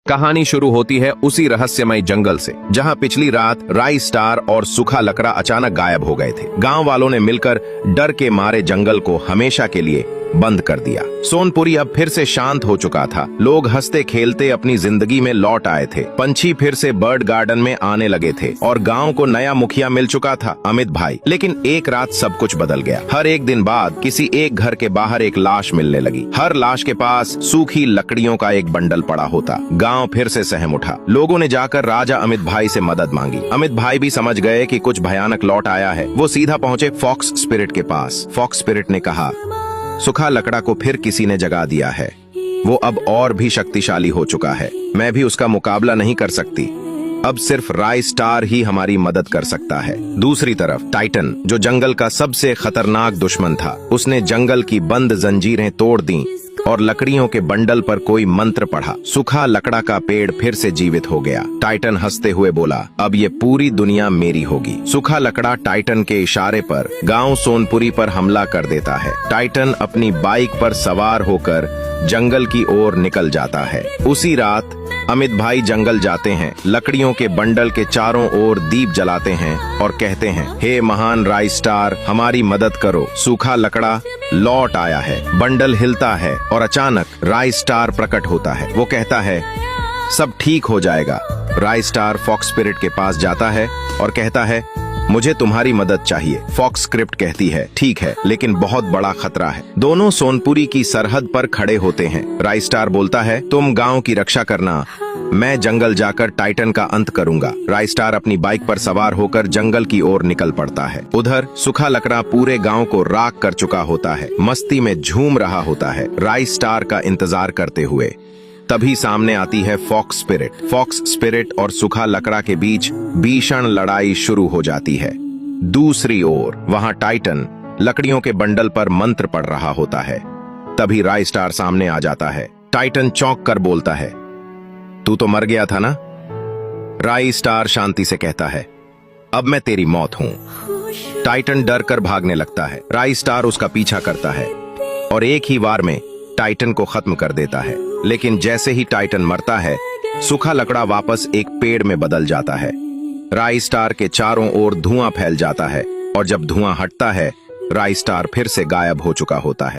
कहानी शुरू होती है उसी रहस्यमय जंगल से जहां पिछली रात राई स्टार और सूखा लकड़ा अचानक गायब हो गए थे। गांव वालों ने मिलकर डर के मारे जंगल को हमेशा के लिए बंद कर दिया। सोनपुरी अब फिर से शांत हो चुका था। लोग हंसते खेलते अपनी जिंदगी में लौट आए थे। पंछी फिर से बर्ड गार्डन में आने लगे थे और गांव को नया मुखिया मिल चुका था, अमित भाई। लेकिन एक रात सब कुछ बदल गया। हर एक दिन बाद किसी एक घर के बाहर एक लाश मिलने लगी। हर लाश के पास सूखी लकड़ियों का एक बंडल पड़ा होता। गाँव फिर से सहम उठा। लोगों ने जाकर राजा अमित भाई से मदद मांगी। अमित भाई भी समझ गए कि कुछ भयानक लौट आया है। वो सीधा पहुँचे फॉक्स स्पिरिट के पास। फॉक्स स्पिरिट ने कहा, सूखा लकड़ा को फिर किसी ने जगा दिया है। वो अब और भी शक्तिशाली हो चुका है। मैं भी उसका मुकाबला नहीं कर सकती। अब सिर्फ राई स्टार ही हमारी मदद कर सकता है। दूसरी तरफ टाइटन, जो जंगल का सबसे खतरनाक दुश्मन था, उसने जंगल की बंद जंजीरें तोड़ दी और लकड़ियों के बंडल पर कोई मंत्र पढ़ा। सूखा लकड़ा का पेड़ फिर से जीवित हो गया। टाइटन हंसते हुए बोला, अब ये पूरी दुनिया मेरी होगी। सूखा लकड़ा टाइटन के इशारे पर गांव सोनपुरी पर हमला कर देता है। टाइटन अपनी बाइक पर सवार होकर जंगल की ओर निकल जाता है। उसी रात अमित भाई जंगल जाते हैं। लकड़ियों के बंडल के चारों ओर दीप जलाते हैं और कहते हैं, हे महान राई स्टार, हमारी मदद करो। सूखा लकड़ा लौट आया है। बंडल हिलता है और अचानक राई स्टार प्रकट होता है। वो कहता है, सब ठीक हो जाएगा। राई स्टार फॉक्स स्पिरिट के पास जाता है और कहता है, मुझे तुम्हारी मदद चाहिए। फॉक्स स्क्रिप्ट कहती है, ठीक है, लेकिन बहुत बड़ा खतरा है। दोनों सोनपुरी की सरहद पर खड़े होते हैं। राई स्टार बोलता है, तुम गांव की रक्षा करना, मैं जंगल जाकर टाइटन का अंत करूंगा। राई स्टार अपनी बाइक पर सवार होकर जंगल की ओर निकल पड़ता है। उधर सूखा लकड़ा पूरे गांव को राख कर चुका होता है। मस्ती में झूम रहा होता है, राई स्टार का इंतजार करते हुए। तभी सामने आती है फॉक्स स्पिरिट। फॉक्स स्पिरिट और सूखा लकड़ा के बीच भीषण लड़ाई शुरू हो जाती है। दूसरी ओर वहां टाइटन लकड़ियों के बंडल पर मंत्र पढ़ रहा होता है। तभी राई स्टार सामने आ जाता है। टाइटन चौंक कर बोलता है, तू तो मर गया था ना? राई स्टार शांति से कहता है, अब मैं तेरी मौत हूं। टाइटन डर कर भागने लगता है। राई स्टार उसका पीछा करता है और एक ही वार में टाइटन को खत्म कर देता है। लेकिन जैसे ही टाइटन मरता है, सूखा लकड़ा वापस एक पेड़ में बदल जाता है। राई स्टार के चारों ओर धुआं फैल जाता है और जब धुआं हटता है, राई स्टार फिर से गायब हो चुका होता है।